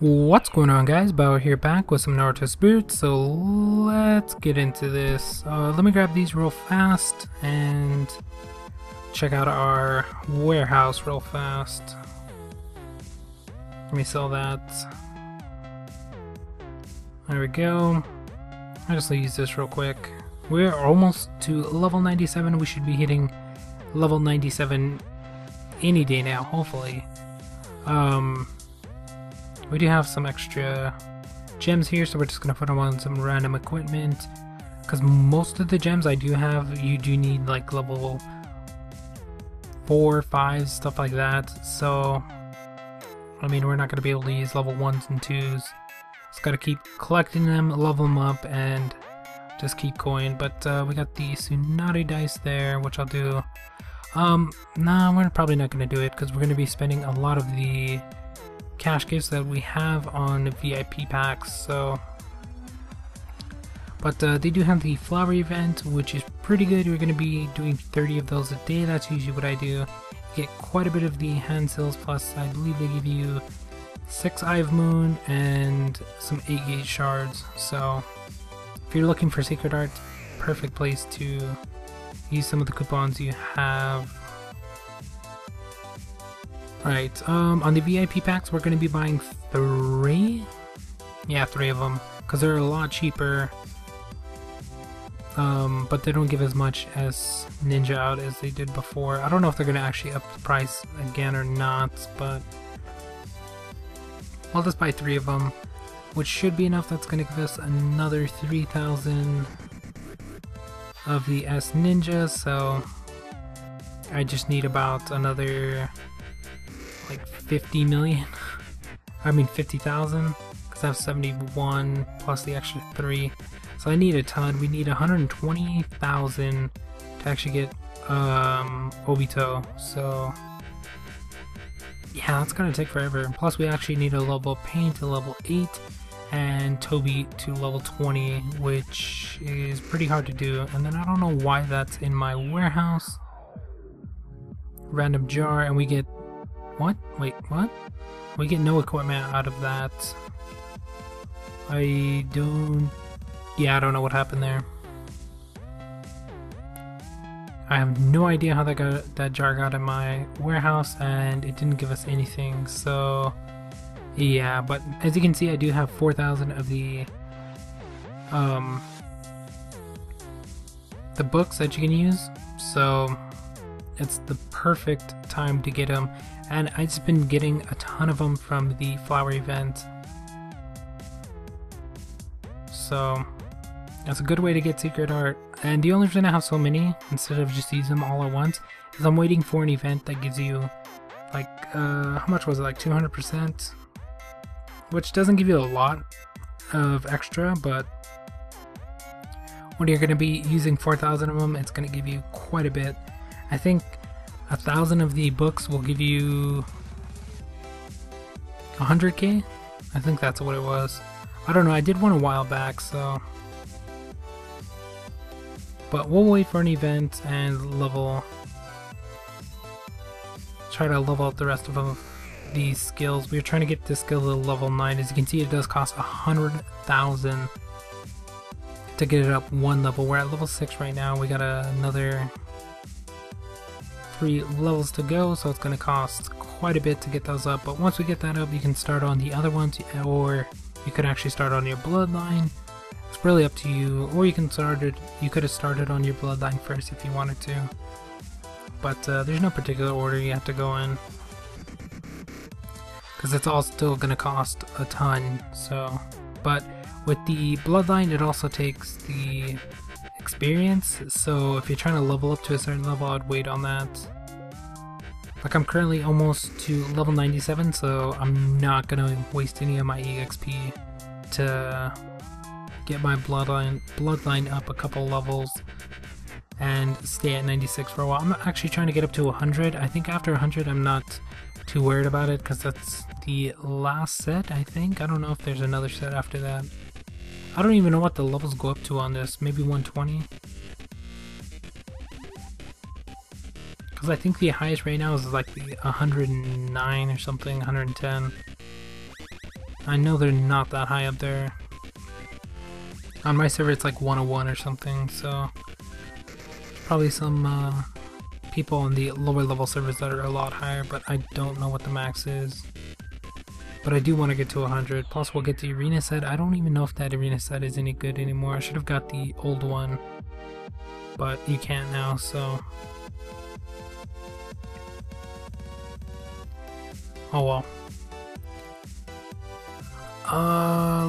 What's going on, guys? Bao here, back with some Naruto Spirit, so let's get into this. Let me grab these real fast and check out our warehouse real fast. Let me sell that. There we go. I just use this real quick. We're almost to level 97. We should be hitting level 97 any day now, hopefully. We do have some extra gems here, so we're just gonna put them on some random equipment. Because most of the gems I do have, you do need like level 4, 5, stuff like that. So, I mean, we're not gonna be able to use level 1s and 2s. Just gotta keep collecting them, level them up, and just keep going. But we got the Tsunade dice there, which I'll do. Nah, we're probably not gonna do it because we're gonna be spending a lot of the cash gifts that we have on VIP packs, so but they do have the flower event, which is pretty good. We're going to be doing 30 of those a day. That's usually what I do. You get quite a bit of the hand seals, plus I believe they give you 6 Eye of Moon and some 8 gate shards, so if you're looking for secret art, perfect place to use some of the coupons you have. Right, on the VIP packs, we're going to be buying 3? Yeah, 3 of them, because they're a lot cheaper, but they don't give as much as Ninja out as they did before. I don't know if they're going to actually up the price again or not, but I'll just buy 3 of them, which should be enough. That's going to give us another 3,000 of the S Ninja, so I just need about another like 50 million. I mean 50,000, because I have 71 plus the extra 3, so I need a ton. We need 120,000 to actually get Obito, so yeah, that's gonna take forever. Plus we actually need a level Pain to level 8 and Toby to level 20, which is pretty hard to do. And then I don't know why that's in my warehouse. Random jar, and we get what? Wait, what? We get no equipment out of that. I don't know what happened there. I have no idea how that jar got in my warehouse, and it didn't give us anything, so yeah. But as you can see, I do have 4,000 of the books that you can use, so it's the perfect time to get them. And I've just been getting a ton of them from the flower event, so that's a good way to get secret art. And the only reason I have so many instead of just use them all at once is I'm waiting for an event that gives you like how much was it, like 200%, which doesn't give you a lot of extra, but when you're going to be using 4,000 of them, it's going to give you quite a bit. I think 1,000 of the books will give you 100k. I think that's what it was. I don't know, I did one a while back, so. But we'll wait for an event and try to level up the rest of these skills. We're trying to get this skill to level 9. As you can see, it does cost 100,000 to get it up 1 level. We're at level 6 right now. We got another 3 levels to go, so it's going to cost quite a bit to get those up. But once we get that up, you can start on the other ones, or you could actually start on your bloodline. It's really up to you, or you could have started on your bloodline first if you wanted to, but there's no particular order you have to go in, because it's all still going to cost a ton. So, but with the bloodline, it also takes the experience, so if you're trying to level up to a certain level, I'd wait on that. Like, I'm currently almost to level 97, so I'm not gonna waste any of my EXP to get my bloodline up a couple levels and stay at 96 for a while. I'm actually trying to get up to 100. I think after 100 I'm not too worried about it, because that's the last set, I think. I don't know if there's another set after that. I don't even know what the levels go up to on this. Maybe 120? Because I think the highest right now is like the 109 or something, 110. I know they're not that high up there. On my server it's like 101 or something, so probably some people on the lower level servers that are a lot higher, but I don't know what the max is. But I do want to get to 100, plus we'll get the arena set. I don't even know if that arena set is any good anymore. I should have got the old one, but you can't now, so... oh well.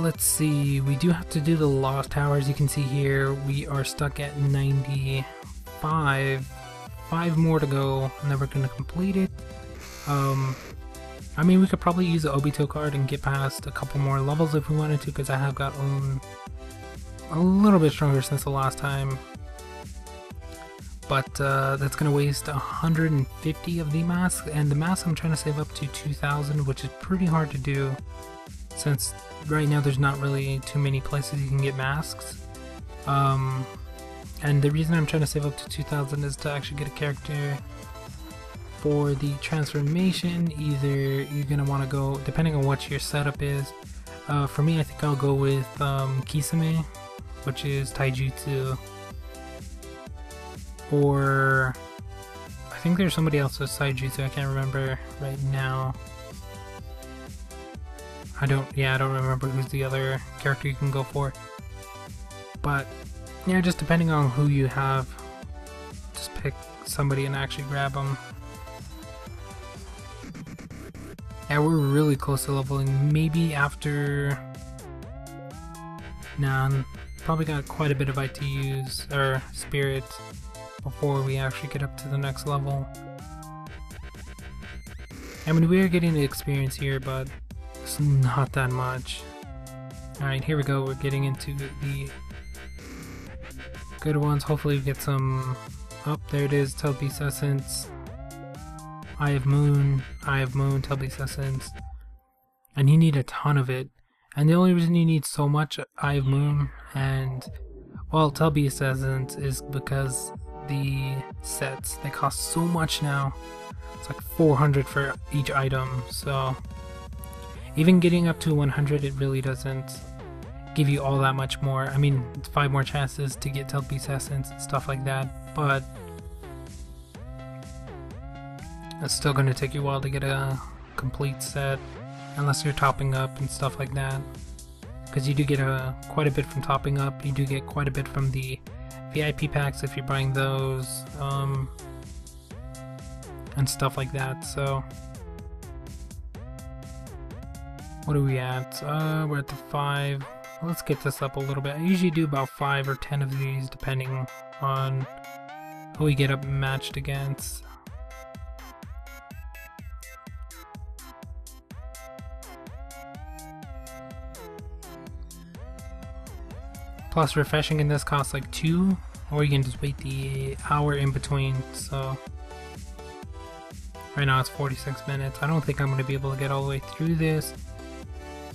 Let's see, we do have to do the Lost Towers. You can see here, we are stuck at 95. 5 more to go, and then we're gonna complete it. I mean, we could probably use the Obito card and get past a couple more levels if we wanted to, because I have gotten a little bit stronger since the last time. But that's going to waste 150 of the mask, and the mask I'm trying to save up to 2,000, which is pretty hard to do, since right now there's not really too many places you can get masks. And the reason I'm trying to save up to 2,000 is to actually get a character for the transformation. Either you're going to want to go, depending on what your setup is. For me, I think I'll go with Kisame, which is Taijutsu. Or I think there's somebody else with Taijutsu, I can't remember right now. I don't remember who's the other character you can go for. But yeah, just depending on who you have, just pick somebody and actually grab them. Yeah, we're really close to leveling. Maybe after... nah, probably got quite a bit of ITUs, or spirits, before we actually get up to the next level. I mean, we are getting the experience here, but it's not that much. Alright, here we go. We're getting into the good ones. Hopefully we get some... oh, there it is. Tailbeast Essence. Eye of Moon, Tailbeast Essence. And you need a ton of it. And the only reason you need so much Eye of Moon and, well, Tailbeast Essence is because the sets, they cost so much now. It's like 400 for each item, so even getting up to 100, it really doesn't give you all that much more. I mean, it's 5 more chances to get Tailbeast Essence and stuff like that, but it's still going to take you a while to get a complete set, unless you're topping up and stuff like that. Because you do get quite a bit from topping up, you do get quite a bit from the VIP packs if you're buying those, and stuff like that, so... what are we at? We're at the 5. Let's get this up a little bit. I usually do about 5 or 10 of these, depending on who we get up matched against. Plus refreshing in this costs like 2, or you can just wait the hour in between, so... right now it's 46 minutes. I don't think I'm going to be able to get all the way through this,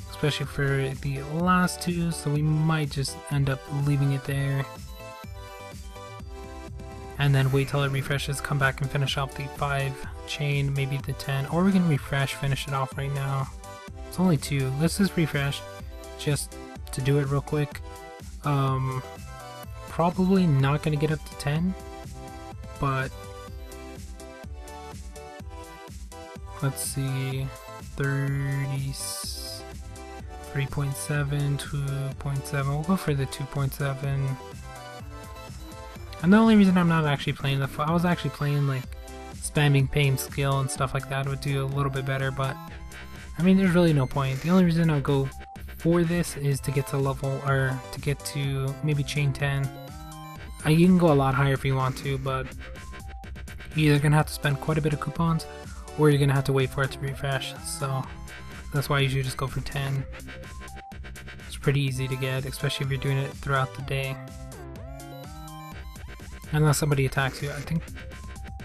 especially for the last 2, so we might just end up leaving it there. And then wait till it refreshes, come back and finish off the 5 chain, maybe the 10, or we can refresh, finish it off right now. It's only 2. Let's just refresh, just to do it real quick. Probably not going to get up to 10, but let's see, 3.7, 2.7, we'll go for the 2.7. And the only reason I'm not actually playing I was actually playing like spamming Pain skill and stuff like that would do a little bit better, but I mean there's really no point. The only reason I'll go for this is to get to level, or to get to maybe chain 10. You can go a lot higher if you want to, but you're either gonna have to spend quite a bit of coupons, or you're gonna have to wait for it to refresh, so that's why I usually just go for 10. It's pretty easy to get, especially if you're doing it throughout the day. Unless somebody attacks you, I think,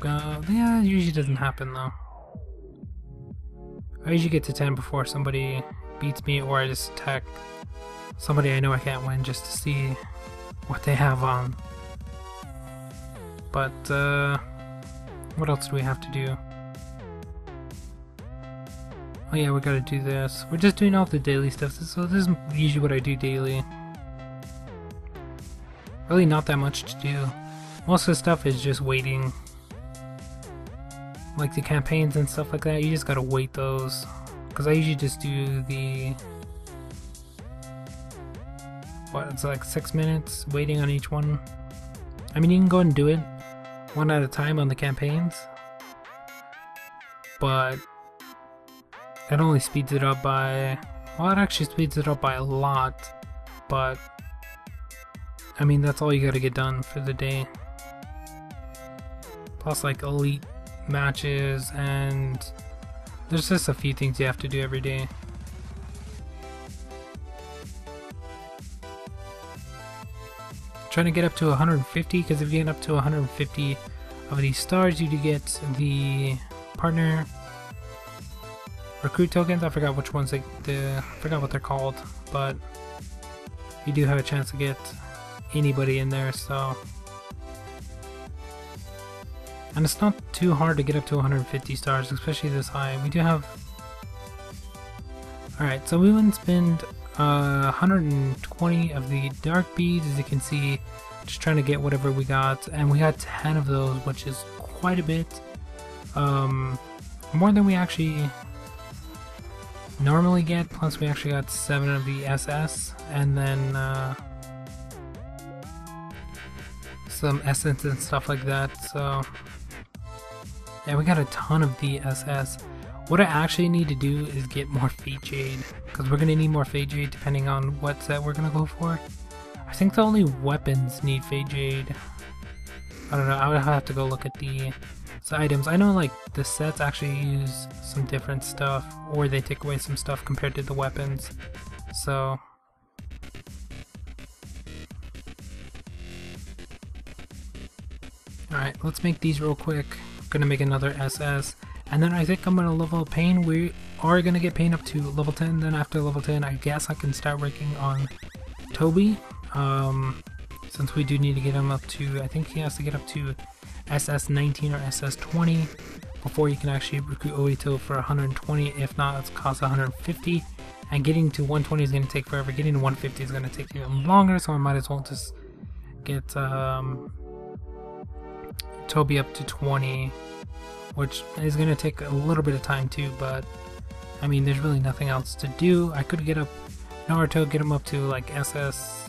yeah, it usually doesn't happen though. I usually get to 10 before somebody beats me, or I just attack somebody I know I can't win just to see what they have on. But, what else do we have to do? Oh yeah, we gotta do this. We're just doing all the daily stuff, so this is usually what I do daily. Really not that much to do. Most of the stuff is just waiting. Like the campaigns and stuff like that, you just gotta wait those. Because I usually just do the... what, it's like 6 minutes waiting on each one. I mean, you can go and do it one at a time on the campaigns. But it only speeds it up by... well, it actually speeds it up by a lot. But I mean, that's all you gotta get done for the day. Plus like elite matches, and there's just a few things you have to do every day. Trying to get up to 150, because if you get up to 150 of these stars, you do get the partner recruit tokens. I forgot which ones I forgot what they're called, but you do have a chance to get anybody in there, so. And it's not too hard to get up to 150 stars, especially this high. We do have... alright, so we went and spend 120 of the dark beads, as you can see, just trying to get whatever we got, and we got 10 of those, which is quite a bit. More than we actually normally get, plus we actually got 7 of the SS, and then some essence and stuff like that, so yeah, we got a ton of the SS. What I actually need to do is get more Fate Jade, because we're going to need more Fate Jade depending on what set we're going to go for. I think the only weapons need Fate Jade. I don't know, I would have to go look at the items. I know like the sets actually use some different stuff, or they take away some stuff compared to the weapons, so... alright, let's make these real quick. Gonna make another SS, and then I think I'm gonna level up Pain. We are gonna get Pain up to level 10, then after level 10 I guess I can start working on Toby, since we do need to get him up to, I think he has to get up to SS 19 or SS 20 before you can actually recruit Obito for 120. If not, it's cost 150, and getting to 120 is gonna take forever. Getting to 150 is gonna take even longer, so I might as well just get Toby up to 20, which is going to take a little bit of time too, but I mean, there's really nothing else to do. I could get up Naruto, get him up to like SS,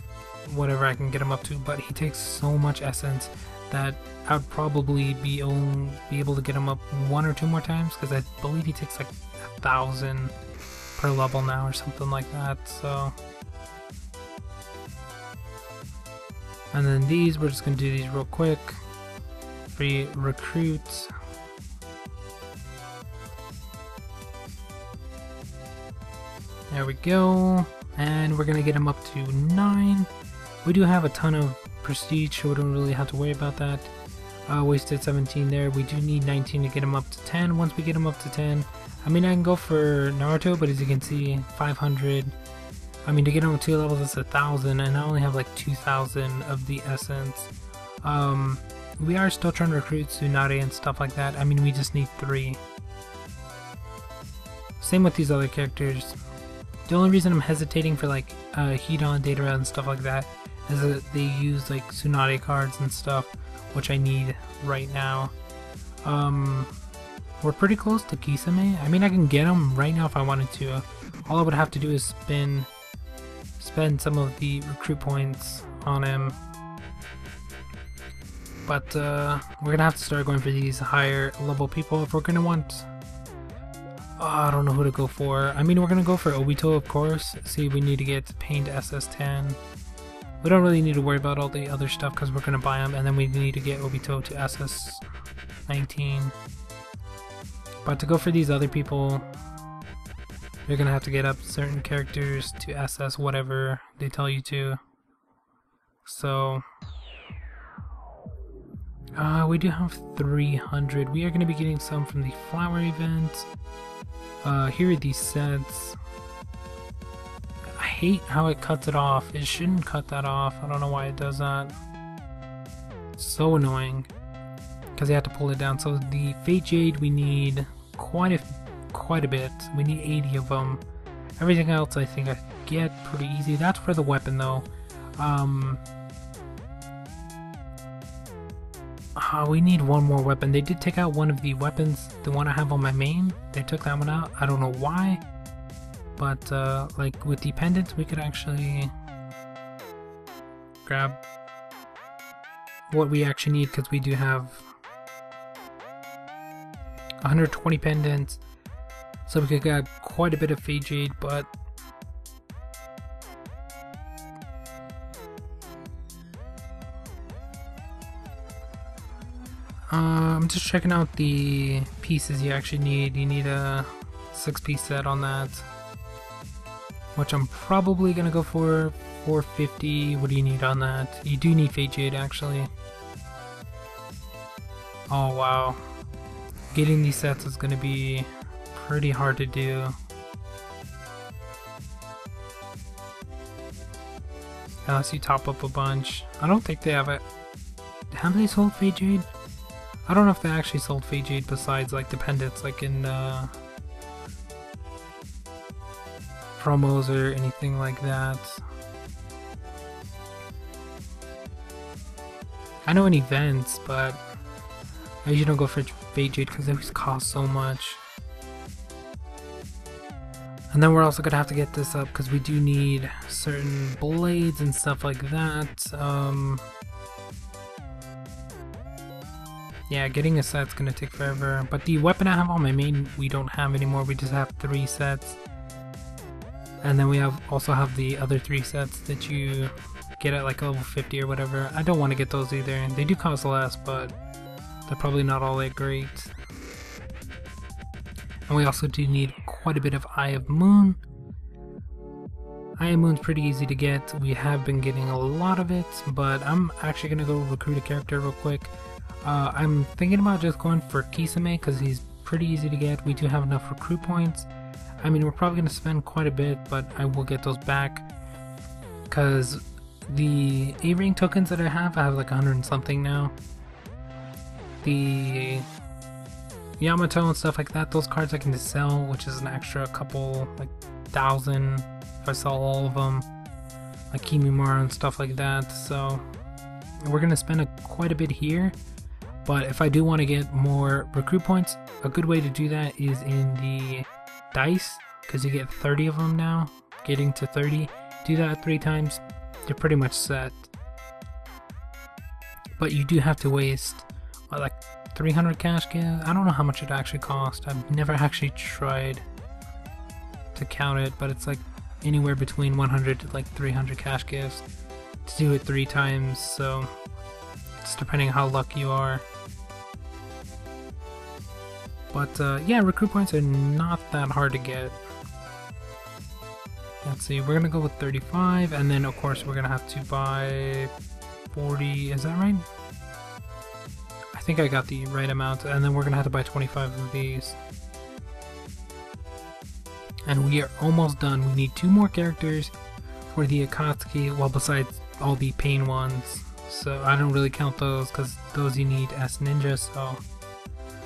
whatever I can get him up to, but he takes so much essence that I would probably be able to get him up 1 or 2 more times, because I believe he takes like 1,000 per level now or something like that, so. And then these, we're just going to do these real quick. Free recruits. There we go, and we're gonna get him up to 9. We do have a ton of prestige, so we don't really have to worry about that. Wasted 17 there. We do need 19 to get him up to 10. Once we get him up to 10, I mean, I can go for Naruto, but as you can see, 500. I mean, to get him up 2 levels, it's 1,000, and I only have like 2,000 of the essence. We are still trying to recruit Tsunade and stuff like that. I mean, we just need 3. Same with these other characters. The only reason I'm hesitating for like Hidon, Datara, and stuff like that is that they use like Tsunade cards and stuff, which I need right now. We're pretty close to Kisame. I mean, I can get him right now if I wanted to. All I would have to do is spend some of the recruit points on him. But we're gonna have to start going for these higher level people if we're gonna want. I don't know who to go for. I mean, we're gonna go for Obito, of course. See, we need to get Pain to SS 10. We don't really need to worry about all the other stuff because we're gonna buy them, and then we need to get Obito to SS 19. But to go for these other people, you're gonna have to get up certain characters to SS whatever they tell you to. So. We do have 300. We are going to be getting some from the flower event. Here are these sets. I hate how it cuts it off. It shouldn't cut that off. I don't know why it does that. It's so annoying. Because you have to pull it down. So the Fate Jade, we need quite quite a bit. We need 80 of them. Everything else I think I get pretty easy. That's for the weapon though. We need one more weapon. They did take out one of the weapons, the one I have on my main. They took that one out. I don't know why. But like with dependents, we could actually grab what we actually need, because we do have 120 pendants, so we could grab quite a bit of Fade Jade. But I'm just checking out the pieces you actually need. You need a 6-piece set on that, which I'm probably gonna go for 450. What do you need on that? You do need Fade Jade actually. Oh wow. Getting these sets is gonna be pretty hard to do. Unless you top up a bunch. I don't think they have it. Have they sold Fade Jade? I don't know if they actually sold Fade Jade besides like the pendants, like in promos or anything like that. I know in events, but I usually don't go for Fade Jade because they always cost so much. And then we're also gonna have to get this up because we do need certain blades and stuff like that. Yeah, getting a set's gonna take forever. But the weapon I have on my main, we don't have anymore. We just have 3 sets. And then we also have the other 3 sets that you get at like level 50 or whatever. I don't want to get those either. They do cost less, but they're probably not all that great. And we also do need quite a bit of Eye of Moon. Eye of Moon's pretty easy to get. We have been getting a lot of it, but I'm actually gonna go recruit a character real quick. I'm thinking about just going for Kisame because he's pretty easy to get. We do have enough recruit points. I mean, we're probably going to spend quite a bit, but I will get those back because the A-Ring tokens that I have like 100 and something now. The Yamato and stuff like that, those cards I can just sell, which is an extra couple, like 1,000 if I sell all of them, like Kimimaro and stuff like that. So we're going to spend quite a bit here. But if I do want to get more recruit points, a good way to do that is in the dice, because you get 30 of them now. Getting to 30, do that 3 times, you're pretty much set. But you do have to waste what, like 300 cash give? I don't know how much it actually cost. I've never actually tried to count it, but it's like anywhere between 100 to like 300 cash gifts to do it 3 times, so it's depending on how lucky you are. But yeah, recruit points are not that hard to get. Let's see, we're gonna go with 35, and then of course we're gonna have to buy 40, is that right? I think I got the right amount, and then we're gonna have to buy 25 of these. And we are almost done. We need 2 more characters for the Akatsuki, well, besides all the pain ones. So I don't really count those because those you need as ninja, so.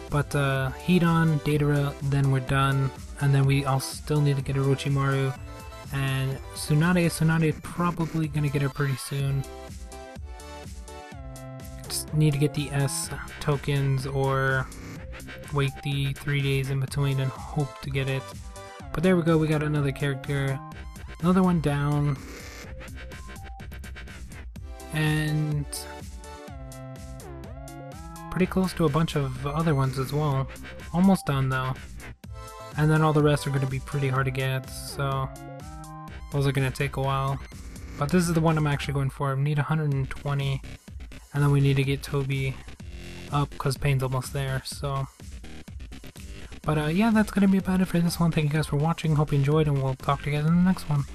But Hidon, Datara, then we're done. And then we also still need to get Orochimaru. And Tsunade is probably gonna get her pretty soon. Just need to get the S tokens or wait the 3 days in between and hope to get it. But there we go, we got another character. Another one down. And pretty close to a bunch of other ones as well. Almost done though. And then all the rest are going to be pretty hard to get, so those are going to take a while. But this is the one I'm actually going for. We need 120, and then we need to get Toby up because Pain's almost there, so. But yeah, that's going to be about it for this one. Thank you guys for watching. Hope you enjoyed, and we'll talk to you guys in the next one.